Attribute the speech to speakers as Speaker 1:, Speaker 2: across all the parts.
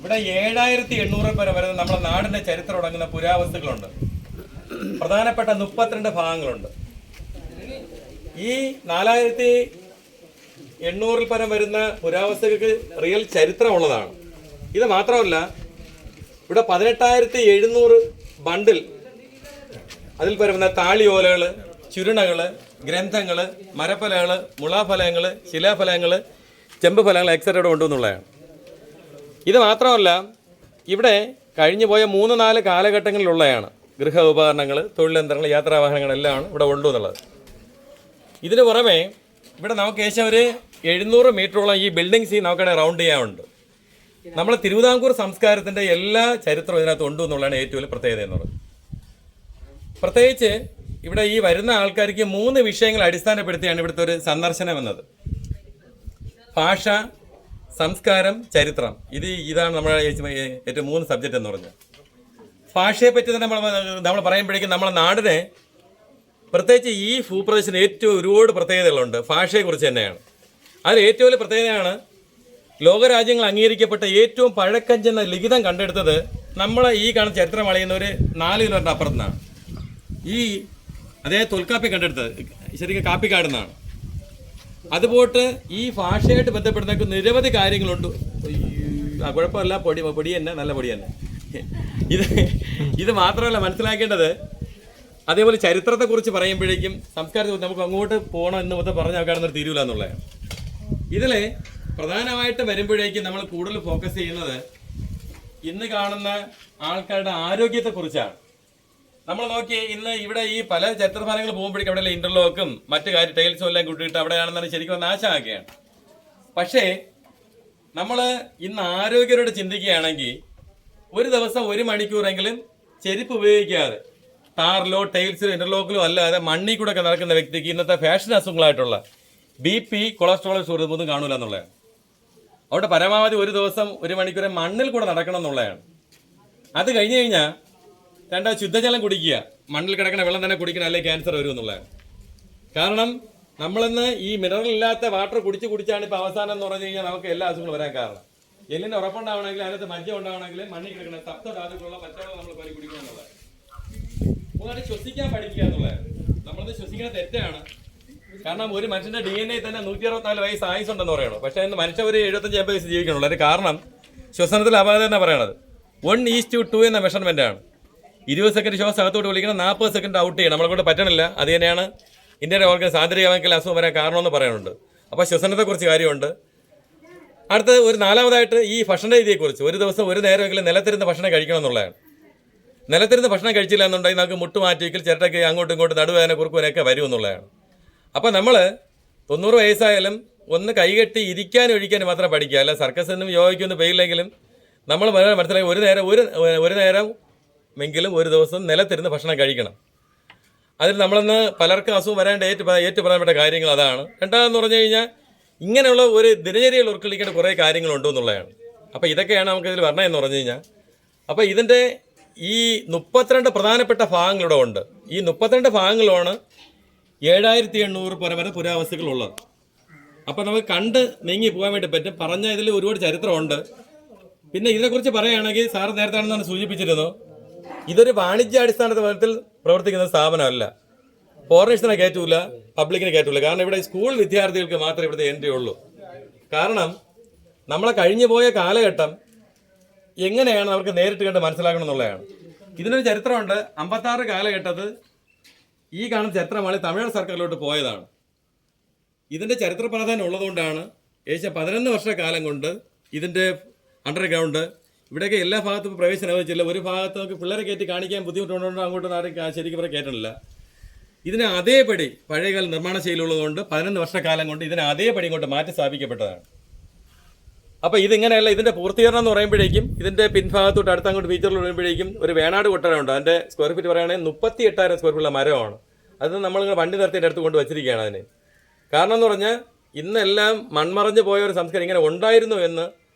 Speaker 1: ഇവിടെ 7800 വരെ വരുന്ന നമ്മുടെ നാടിന്റെ ചരിത്രം അടങ്ങുന്ന പുരാവസ്തുക്കളുണ്ട്. പ്രധാനപ്പെട്ട 32 ഭാഗങ്ങളുണ്ട്. ഈ 4800 പരം വരുന്ന പുരാവസ്തുക്കൾക്ക് റിയൽ ചരിത്രമുള്ളതാണ്. ഇത് മാത്രമല്ല, ഇവിടെ 18,700 ബണ്ടിൽ അതിൽ വരുന്ന താളിയോലകൾ, ചുരുണകൾ, ഗ്രന്ഥങ്ങൾ, മരഫലങ്ങൾ, മുളാഫലങ്ങൾ, ശിലാഫലങ്ങൾ, ചെമ്പ് ഫലങ്ങൾ എക്സെട്ര കൊണ്ടുവന്നുള്ളതാണ്. ഇത് മാത്രമല്ല, ഇവിടെ കഴിഞ്ഞു പോയ 3-4 കാലഘട്ടങ്ങളിലുള്ളതാണ്. ഗൃഹ ഉപകരണങ്ങൾ, തൊഴിലന്ത്രങ്ങൾ, യാത്രാവാഹനങ്ങളെല്ലാം ഇവിടെ ഉണ്ടെന്നുള്ളത്. ഇതിന് പുറമെ ഇവിടെ നമുക്ക് ഏകദേശം ഒരു 700 മീറ്ററോളം ഈ ബിൽഡിങ്സ് നമുക്കിടെ റൗണ്ട് ചെയ്യാനുണ്ട്. നമ്മൾ തിരുവിതാംകൂർ സംസ്കാരത്തിൻ്റെ എല്ലാ ചരിത്രവും ഇതിനകത്ത് ഉണ്ട് എന്നുള്ളതാണ് ഏറ്റവും വലിയ പ്രത്യേകത എന്നുള്ളത്. പ്രത്യേകിച്ച് ഇവിടെ ഈ വരുന്ന ആൾക്കാർക്ക് 3 വിഷയങ്ങൾ അടിസ്ഥാനപ്പെടുത്തിയാണ് ഇവിടുത്തെ ഒരു സന്ദർശനം എന്നത്: ഭാഷ, സംസ്കാരം, ചരിത്രം. ഇതാണ് നമ്മുടെ ഏറ്റവും 3 സബ്ജക്റ്റ് എന്ന് പറഞ്ഞാൽ. ഭാഷയെപ്പറ്റി തന്നെ നമ്മൾ പറയുമ്പോഴേക്കും നമ്മളെ നാടിനെ, പ്രത്യേകിച്ച് ഈ ഭൂപ്രദേശത്തിന് ഏറ്റവും ഒരുപാട് പ്രത്യേകതകളുണ്ട്. ഭാഷയെക്കുറിച്ച് തന്നെയാണ്. അതിൽ ഏറ്റവും വലിയ പ്രത്യേകതയാണ് ലോകരാജ്യങ്ങൾ അംഗീകരിക്കപ്പെട്ട ഏറ്റവും പഴക്കം ചെന്ന ലിഖിതം കണ്ടെടുത്തത് നമ്മളെ ഈ കാണുന്ന ചരിത്രം അളയുന്ന ഒരു 4 കിലോമീറ്റർ അപ്പുറത്തുനിന്നാണ്. അതേ തൊൽക്കാപ്പി കണ്ടെടുത്തത് ശരിക്കും കാപ്പിക്കാട് നിന്നാണ്. അതുപോട്ട് ഈ ഭാഷയായിട്ട് ബന്ധപ്പെടുന്ന നിരവധി കാര്യങ്ങളുണ്ട്. കുഴപ്പമില്ല, പൊടി തന്നെ, നല്ല പൊടി തന്നെ. ഇത് മാത്രമല്ല മനസ്സിലാക്കേണ്ടത്. അതേപോലെ ചരിത്രത്തെക്കുറിച്ച് പറയുമ്പോഴേക്കും സംസ്കാരത്തെക്കുറിച്ച് നമുക്ക് അങ്ങോട്ട് പോകണം എന്ന് മൊത്തം പറഞ്ഞാൽ കാണുന്നൊരു തീരുവില്ല എന്നുള്ളതാണ്. ഇതിൽ പ്രധാനമായിട്ട് വരുമ്പോഴേക്കും നമ്മൾ കൂടുതൽ ഫോക്കസ് ചെയ്യുന്നത് ഇന്ന് കാണുന്ന ആൾക്കാരുടെ ആരോഗ്യത്തെക്കുറിച്ചാണ്. നമ്മൾ നോക്കി ഇന്ന് ഇവിടെ ഈ പല ചരിത്രസ്ഥാനങ്ങൾ പോകുമ്പോഴേക്കും അവിടെ ഇന്റർലോക്കും മറ്റു ടൈൽസും എല്ലാം കൂട്ടിയിട്ട് അവിടെയാണെന്നാണ് ശരിക്കും നാശമാക്കുകയാണ്. പക്ഷേ നമ്മൾ ഇന്ന് ആരോഗ്യരോട് ചിന്തിക്കുകയാണെങ്കിൽ ഒരു ദിവസം 1 മണിക്കൂറെങ്കിലും ചെരുപ്പ് ഉപയോഗിക്കാതെ ടാറിലോ ടൈൽസിലോ ഇന്റർലോക്കിലോ അല്ലാതെ മണ്ണിൽ കൂടെ ഒക്കെ നടക്കുന്ന വ്യക്തിക്ക് ഇന്നത്തെ ഫാഷൻ അസുഖങ്ങളായിട്ടുള്ള BP, കൊളസ്ട്രോൾ, ഷുഗർ ഒന്നും കാണൂല എന്നുള്ളതാണ്. അവിടെ പരമാവധി ഒരു ദിവസം 1 മണിക്കൂർ മണ്ണിൽ കൂടെ നടക്കണം എന്നുള്ളതാണ്. അത് കഴിഞ്ഞ് കഴിഞ്ഞാൽ രണ്ടാമത് ശുദ്ധജലം കുടിക്കുക. മണ്ണിൽ കിടക്കുന്ന വെള്ളം തന്നെ കുടിക്കണം, അല്ലെങ്കിൽ ക്യാൻസർ വരും എന്നുള്ളതാണ്. കാരണം നമ്മളിന്ന് ഈ മിനറൽ ഇല്ലാത്ത വാട്ടർ കുടിച്ചാണ് ഇപ്പോൾ അവസാനം എന്ന് പറഞ്ഞു കഴിഞ്ഞാൽ നമുക്ക് എല്ലാ അസുഖങ്ങളും വരാൻ കാരണം. എല്ലിൻ്റെ ഉറപ്പുണ്ടാവണമെങ്കിൽ, അതിനകത്ത് മജ്ജ ഉണ്ടാവണമെങ്കിൽ മണ്ണിൽ കിടക്കുന്ന സപ്തധാതുക്കളുള്ള പച്ചവെള്ളം നമ്മൾ പരി കുടിക്കണം എന്നുള്ളത്. മൂന്നായിട്ട് ശ്വസിക്കാൻ പഠിക്കുക എന്നുള്ളത്. നമ്മളത് ശ്വസിക്കുന്ന തെറ്റാണ്. കാരണം ഒരു മനുഷ്യന്റെ DNA തന്നെ 164 വയസ്സ് ആയുസുണ്ടെന്ന് പറയണം. പക്ഷേ ഇന്ന് മനുഷ്യർ ഒരു 75 വയസ്സ് ജീവിക്കണുള്ളൂ. അതിന് കാരണം ശ്വസനത്തിൽ അപാകത തന്നെ പറയണത് 1:2 എന്ന മെഷർമെന്റാണ്. 20 സെക്കൻഡ് ശ്വാസം അകത്തോട്ട് വിളിക്കണം, 40 സെക്കൻഡ് ഔട്ട് ചെയ്യണം. നമ്മളെ കൊണ്ട് പറ്റണില്ല. അത് തന്നെയാണ് ഇന്ത്യയുടെ ഓർഗൻസ് ആന്തരികമാക്കിയ അസുഖം വരാൻ കാരണമെന്ന് പറയുന്നുണ്ട്. അപ്പോൾ ശ്വസനത്തെക്കുറിച്ച് കാര്യമുണ്ട്. അടുത്തത് ഒരു 4മതായിട്ട് ഈ ഭക്ഷണ രീതിയെക്കുറിച്ച്. ഒരു ദിവസം ഒരു നേരമെങ്കിലും നിലത്തിരുന്ന് ഭക്ഷണം കഴിക്കണം എന്നുള്ളതാണ്. നിലത്തിരുന്ന് ഭക്ഷണം കഴിച്ചില്ല എന്നുണ്ടെങ്കിൽ നമുക്ക് മുട്ടുമാറ്റിക്കൽ, ചിരട്ടയ്ക്ക് അങ്ങോട്ടും ഇങ്ങോട്ടും നടുവേദന, കുറുക്കുവേനൊക്കെ വരും എന്നുള്ളതാണ്. അപ്പോൾ നമ്മൾ 90 വയസ്സായാലും ഒന്ന് കൈകെട്ടി ഇരിക്കാനും ഒഴിക്കാനും മാത്രം പഠിക്കുക. അല്ല സർക്കസിനും യോഗയ്ക്കൊന്നും പോയില്ലെങ്കിലും നമ്മൾ മനസ്സിലാക്കി ഒരു നേരം എങ്കിലും ഒരു ദിവസം നിലത്തിരുന്ന് ഭക്ഷണം കഴിക്കണം. അതിൽ നമ്മളിന്ന് പലർക്കും അസുഖം വരേണ്ട ഏറ്റവും പ്രധാനപ്പെട്ട കാര്യങ്ങൾ അതാണ്. രണ്ടാമെന്ന് പറഞ്ഞു കഴിഞ്ഞാൽ ഇങ്ങനെയുള്ള ഒരു ദിനചര്യയിൽ ഉൾക്കൊള്ളിക്കേണ്ട കുറേ കാര്യങ്ങളുണ്ട് എന്നുള്ളതാണ്. അപ്പോൾ ഇതൊക്കെയാണ് നമുക്കിതിൽ വരണമെന്ന് പറഞ്ഞു കഴിഞ്ഞാൽ. അപ്പോൾ ഇതിൻ്റെ ഈ 32 പ്രധാനപ്പെട്ട ഭാഗങ്ങളിവിടെ ഉണ്ട്. ഈ 32 ഭാഗങ്ങളാണ് 7800 വരെ പുരാവസ്തുക്കളുള്ളത്. അപ്പോൾ നമുക്ക് കണ്ട് നീങ്ങി പോകാൻ വേണ്ടി പറ്റും. പറഞ്ഞ ഇതിൽ ഒരുപാട് ചരിത്രമുണ്ട്. പിന്നെ ഇതിനെക്കുറിച്ച് പറയുകയാണെങ്കിൽ സാർ നേരത്തെ ആണെന്നാണ് സൂചിപ്പിച്ചിരുന്നു, ഇതൊരു വാണിജ്യാടിസ്ഥാനത്തിൽ പ്രവർത്തിക്കുന്ന സ്ഥാപനമല്ല. ഫോറിനേഴ്സിനെ കയറ്റൂല, പബ്ലിക്കിനെ കയറ്റൂല. കാരണം ഇവിടെ സ്കൂൾ വിദ്യാർത്ഥികൾക്ക് മാത്രമേ ഇവിടുത്തെ എൻട്രി ഉള്ളൂ. കാരണം നമ്മളെ കഴിഞ്ഞു പോയ കാലഘട്ടം എങ്ങനെയാണ് അവർക്ക് നേരിട്ട് കണ്ട് മനസ്സിലാക്കണം എന്നുള്ളതാണ്. ഇതിനൊരു ചരിത്രമുണ്ട്. 56 കാലഘട്ടത്ത് ഈ കാണുന്ന ചരിത്രമാണ് തമിഴ്നാട് സർക്കാരിലോട്ട് പോയതാണ്. ഇതിൻ്റെ ചരിത്ര പ്രാധാന്യം ഉള്ളതുകൊണ്ടാണ് ഏകദേശം 11 വർഷക്കാലം കൊണ്ട് ഇതിൻ്റെ അണ്ടർഗ്രൗണ്ട് ഇവിടെയൊക്കെ എല്ലാ ഭാഗത്തും പ്രവേശനം അനുവദിച്ചില്ല. ഒരു ഭാഗത്ത് നമുക്ക് പിള്ളേരെ കയറ്റി കാണിക്കാൻ ബുദ്ധിമുട്ടുണ്ടോ അങ്ങോട്ട് ആരും ശരിക്കും പറയാൻ കയറ്റണില്ല. ഇതിനെ അതേപടി പഴയകാല നിർമ്മാണ ശൈലിയുള്ളതുകൊണ്ട് 11 വർഷക്കാലം കൊണ്ട് ഇതിനെ അതേപടി ഇങ്ങോട്ട് മാറ്റി സ്ഥാപിക്കപ്പെട്ടതാണ്. അപ്പോൾ ഇതിങ്ങനെയല്ല. ഇതിൻ്റെ പൂർത്തീകരണം എന്ന് പറയുമ്പോഴേക്കും ഇതിൻ്റെ പിൻഭാഗത്തോട്ട് അങ്ങോട്ട് ഫീച്ചറിൽ വരുമ്പോഴേക്കും ഒരു വേണാട് കൊട്ടാരമുണ്ട്. അതിൻ്റെ സ്ക്വയർ ഫീറ്റ് പറയുകയാണെങ്കിൽ 38,000 സ്ക്വയർ ഫീറ്റുള്ള മരമാണ്. അത് നമ്മൾ വണ്ടി നിർത്തിയിട്ട് അടുത്ത് കൊണ്ട് വച്ചിരിക്കുകയാണ് അതിന്. കാരണം എന്ന് പറഞ്ഞാൽ ഇന്നെല്ലാം മൺമറഞ്ഞു പോയ ഒരു സംസ്കാരം ഇങ്ങനെ ഉണ്ടായിരുന്നു എന്ന്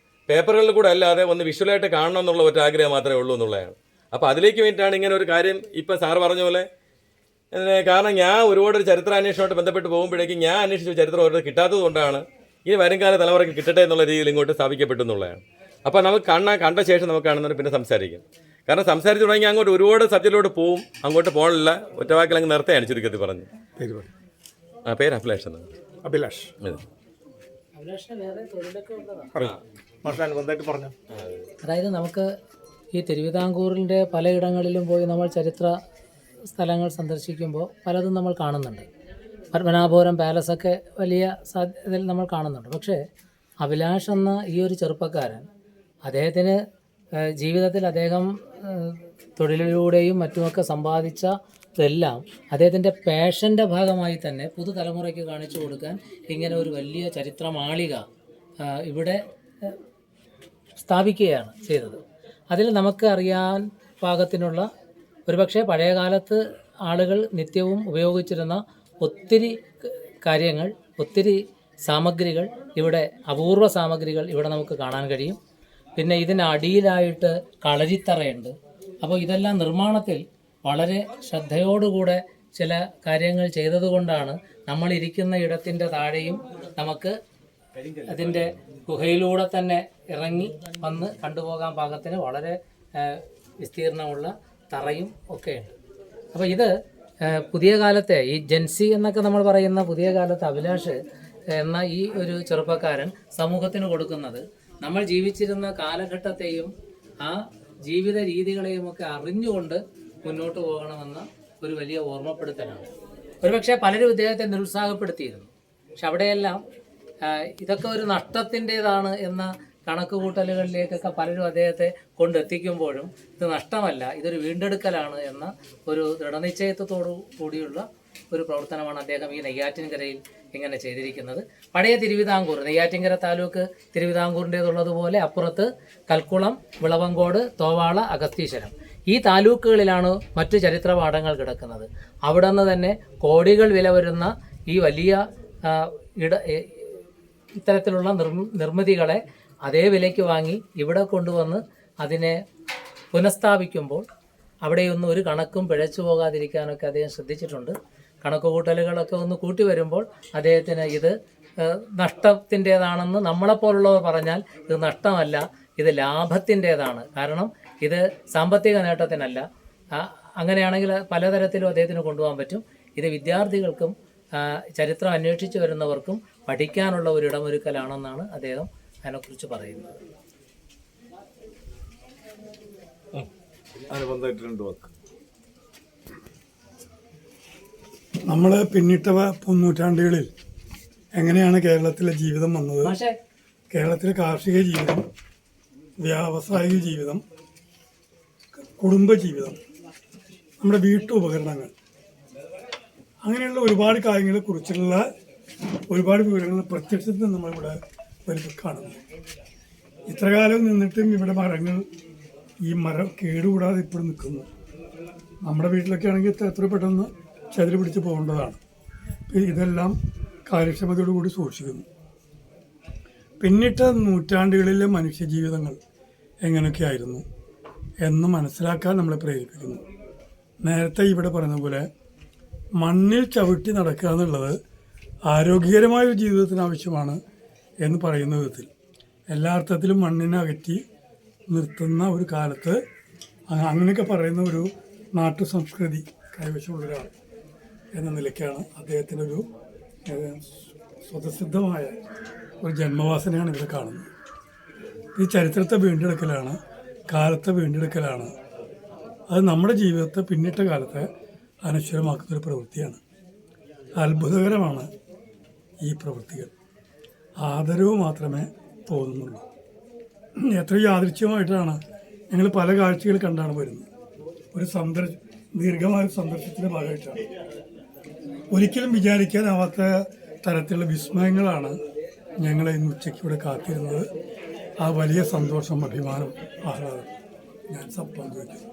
Speaker 1: പേപ്പറുകളിൽ കൂടെ അല്ലാതെ ഒന്ന് വിഷ്വലായിട്ട് കാണണം എന്നുള്ള ഒരു ആഗ്രഹം മാത്രമേ ഉള്ളൂ എന്നുള്ളതാണ്. അപ്പോൾ അതിലേക്ക് വേണ്ടിയിട്ടാണ് ഇങ്ങനെ ഒരു കാര്യം ഇപ്പോൾ സാറ് പറഞ്ഞ പോലെ. കാരണം ഞാൻ ഒരുപാട് ചരിത്രാന്വേഷണമായിട്ട് ബന്ധപ്പെട്ട് പോകുമ്പോഴേക്കും ഞാൻ അന്വേഷിച്ച ചരിത്രം അവരുടെ കിട്ടാത്തത് കൊണ്ടാണ് ഈ വരുംകാല തലമുറയ്ക്ക് കിട്ടട്ടെ എന്നുള്ള രീതിയിൽ ഇങ്ങോട്ട് സ്ഥാപിക്കപ്പെട്ടു എന്നുള്ളതാണ്. അപ്പോൾ നമുക്ക് കണ്ട ശേഷം നമുക്ക് കാണുന്നവർ പിന്നെ സംസാരിക്കും. കാരണം സംസാരിച്ച് തുടങ്ങി അങ്ങോട്ട് ഒരുപാട് സബ്ജക്റ്റിലോട്ട് പോവും. അങ്ങോട്ട് പോകണില്ല, ഒറ്റവാക്കിൽ അങ്ങ് നിർത്തുകയാണ് ചുരുക്കത്തിൽ പറഞ്ഞു. പേര് അഭിലാഷ് എന്നാണ്.
Speaker 2: അഭിലാഷ്
Speaker 3: അതായത് നമുക്ക് ഈ തിരുവിതാംകൂറിൻ്റെ പലയിടങ്ങളിലും പോയി നമ്മൾ ചരിത്ര സ്ഥലങ്ങൾ സന്ദർശിക്കുമ്പോൾ പലതും നമ്മൾ കാണുന്നുണ്ട്. പത്മനാഭപുരം പാലസൊക്കെ വലിയ സാധ്യതയിൽ നമ്മൾ കാണുന്നുണ്ട്. പക്ഷേ അഭിലാഷ് എന്ന ഈ ഒരു ചെറുപ്പക്കാരൻ, അദ്ദേഹത്തിന് ജീവിതത്തിൽ അദ്ദേഹം തൊഴിലിലൂടെയും മറ്റുമൊക്കെ സമ്പാദിച്ച ഇതെല്ലാം അദ്ദേഹത്തിൻ്റെ പാഷൻ്റെ ഭാഗമായി തന്നെ പുതുതലമുറയ്ക്ക് കാണിച്ചു കൊടുക്കാൻ ഇങ്ങനെ ഒരു വലിയ ചരിത്ര മാളിക ഇവിടെ സ്ഥാപിക്കുകയാണ് ചെയ്തത്. അതിൽ നമുക്ക് അറിയാൻ പാകത്തിനുള്ള ഒരുപക്ഷെ പഴയ കാലത്ത് ആളുകൾ നിത്യവും ഉപയോഗിച്ചിരുന്ന ഒത്തിരി കാര്യങ്ങൾ, ഒത്തിരി സാമഗ്രികൾ ഇവിടെ, അപൂർവ സാമഗ്രികൾ ഇവിടെ നമുക്ക് കാണാൻ കഴിയും. പിന്നെ ഇതിനടിയിലായിട്ട് കളരിത്തറയുണ്ട്. അപ്പോൾ ഇതെല്ലാം നിർമ്മാണത്തിൽ വളരെ ശ്രദ്ധയോടുകൂടെ ചില കാര്യങ്ങൾ ചെയ്തതുകൊണ്ടാണ് നമ്മളിരിക്കുന്ന ഇടത്തിൻ്റെ താഴെയും നമുക്ക് അതിൻ്റെ ഗുഹയിലൂടെ തന്നെ ഇറങ്ങി വന്ന് കണ്ടുപോകാൻ പാകത്തിന് വളരെ വിസ്തീർണമുള്ള തറയും ഒക്കെയുണ്ട്. അപ്പോൾ ഇത് പുതിയ കാലത്തെ ഈ ജെൻസി എന്നൊക്കെ നമ്മൾ പറയുന്ന പുതിയ കാലത്തെ അഭിലാഷ് എന്ന ഈ ഒരു ചെറുപ്പക്കാരൻ സമൂഹത്തിന് കൊടുക്കുന്നത് നമ്മൾ ജീവിച്ചിരുന്ന കാലഘട്ടത്തെയും ആ ജീവിത രീതികളെയും ഒക്കെ അറിഞ്ഞുകൊണ്ട് മുന്നോട്ട് പോകണമെന്ന ഒരു വലിയ ഓർമ്മപ്പെടുത്തലാണ്. ഒരുപക്ഷെ പലരും ഇദ്ദേഹത്തെ നിരുത്സാഹപ്പെടുത്തിയിരുന്നു. പക്ഷെ അവിടെയെല്ലാം ഇതൊക്കെ ഒരു നഷ്ടത്തിൻ്റെതാണ് എന്ന കണക്കുകൂട്ടലുകളിലേക്കൊക്കെ പലരും അദ്ദേഹത്തെ കൊണ്ടെത്തിക്കുമ്പോഴും ഇത് നഷ്ടമല്ല, ഇതൊരു വീണ്ടെടുക്കലാണ് എന്ന ഒരു ദൃഢനിശ്ചയത്തോടു കൂടിയുള്ള ഒരു പ്രവർത്തനമാണ് അദ്ദേഹം ഈ നെയ്യാറ്റിൻകരയിൽ ഇങ്ങനെ ചെയ്തിരിക്കുന്നത്. പഴയ തിരുവിതാംകൂർ, നെയ്യാറ്റിൻകര താലൂക്ക് തിരുവിതാംകൂറിൻ്റേതുള്ളതുപോലെ അപ്പുറത്ത് കൽക്കുളം, വിളവങ്കോട്, തോവാള, അഗസ്തീശ്വരം ഈ താലൂക്കുകളിലാണ് മറ്റു ചരിത്ര പാഠങ്ങൾ കിടക്കുന്നത്. അവിടെ നിന്ന് തന്നെ കോടികൾ വില വരുന്ന ഈ വലിയ ഇത്തരത്തിലുള്ള നിർമ്മിതികളെ അതേ വിലയ്ക്ക് വാങ്ങി ഇവിടെ കൊണ്ടുവന്ന് അതിനെ പുനഃസ്ഥാപിക്കുമ്പോൾ അവിടെയൊന്നും ഒരു കണക്കും പിഴച്ചു പോകാതിരിക്കാനൊക്കെ അദ്ദേഹം ശ്രദ്ധിച്ചിട്ടുണ്ട്. കണക്കുകൂട്ടലുകളൊക്കെ ഒന്ന് കൂട്ടി വരുമ്പോൾ അദ്ദേഹത്തിന് ഇത് നഷ്ടത്തിൻ്റേതാണെന്ന് നമ്മളെപ്പോലുള്ളവർ പറഞ്ഞാൽ ഇത് നഷ്ടമല്ല, ഇത് ലാഭത്തിൻ്റേതാണ്. കാരണം ഇത് സാമ്പത്തിക നേട്ടത്തിനല്ല. അങ്ങനെയാണെങ്കിൽ പലതരത്തിലും അദ്ദേഹത്തിന് കൊണ്ടുപോകാൻ പറ്റും. ഇത് വിദ്യാർത്ഥികൾക്കും ചരിത്രം അന്വേഷിച്ച് വരുന്നവർക്കും പഠിക്കാനുള്ള ഒരു ഇടമൊരുക്കലാണെന്നാണ് അദ്ദേഹം അതിനെക്കുറിച്ച് പറയുന്നത്.
Speaker 2: നമ്മൾ പിന്നിട്ട നൂറ്റാണ്ടുകളിൽ എങ്ങനെയാണ് കേരളത്തിലെ ജീവിതം വന്നത്, കേരളത്തിലെ കാർഷിക ജീവിതം, വ്യാവസായിക ജീവിതം, കുടുംബജീവിതം, നമ്മുടെ വീട്ടുപകരണങ്ങൾ, അങ്ങനെയുള്ള ഒരുപാട് കാര്യങ്ങളെ കുറിച്ചുള്ള ഒരുപാട് വിവരങ്ങൾ പ്രത്യക്ഷത്തിൽ നമ്മളിവിടെ വരുമ്പോൾ കാണുന്നു. ഇത്രകാലം നിന്നിട്ടും ഇവിടെ മരങ്ങൾ, ഈ മരം കേടുകൂടാതെ ഇപ്പോഴും നിൽക്കുന്നു. നമ്മുടെ വീട്ടിലൊക്കെ ആണെങ്കിൽ എത്ര പെട്ടെന്ന് ചതിര് പിടിച്ച് പോകേണ്ടതാണ്. ഇതെല്ലാം കാര്യക്ഷമതയോടുകൂടി സൂക്ഷിക്കുന്നു. പിന്നിട്ട നൂറ്റാണ്ടുകളിലെ മനുഷ്യജീവിതങ്ങൾ എങ്ങനെയൊക്കെയായിരുന്നു എന്ന് മനസ്സിലാക്കാൻ നമ്മളെ പ്രേരിപ്പിക്കുന്നു. നേരത്തെ ഇവിടെ പറഞ്ഞ പോലെ മണ്ണിൽ ചവിട്ടി നടക്കുക എന്നുള്ളത് ആരോഗ്യകരമായ ഒരു ജീവിതത്തിന് ആവശ്യമാണ് എന്ന് പറയുന്ന വിധത്തിൽ എല്ലാ അർത്ഥത്തിലും മണ്ണിനെ അകറ്റി നിർത്തുന്ന ഒരു കാലത്ത് അങ്ങനെയൊക്കെ പറയുന്ന ഒരു നാട്ടു സംസ്കൃതി കൈവശമുള്ള ഒരാൾ എന്ന നിലയ്ക്കാണ് അദ്ദേഹത്തിനൊരു സ്വതസിദ്ധമായ ഒരു ജന്മവാസനയാണ് ഇവിടെ കാണുന്നത്. ഈ ചരിത്രത്തെ വീണ്ടെടുക്കലാണ്, കാലത്തെ വീണ്ടെടുക്കലാണ്. അത് നമ്മുടെ ജീവിതത്തെ പിന്നിട്ട കാലത്തെ അനശ്വരമാക്കുന്നൊരു പ്രവൃത്തിയാണ്. അത്ഭുതകരമാണ് ഈ പ്രവൃത്തികൾ. ആദരവ് മാത്രമേ തോന്നുന്നുള്ളൂ. എത്ര യാദൃച്ഛികമായിട്ടാണ് ഞങ്ങൾ പല കാഴ്ചകൾ കണ്ടാണ് വരുന്നത്. ഒരു ദീർഘമായ സന്ദർശനത്തിൻ്റെ ഭാഗമായിട്ടാണ്. ഒരിക്കലും വിചാരിക്കാനാവാത്ത തരത്തിലുള്ള വിസ്മയങ്ങളാണ് ഞങ്ങളെ ഇന്ന് ഉച്ചയ്ക്ക് ഇവിടെ കാത്തിരുന്നത്. ആ വലിയ സന്തോഷം, അഭിമാനം, ആഹ്ലാദം ഞാൻ പങ്കുവയ്ക്കുന്നു.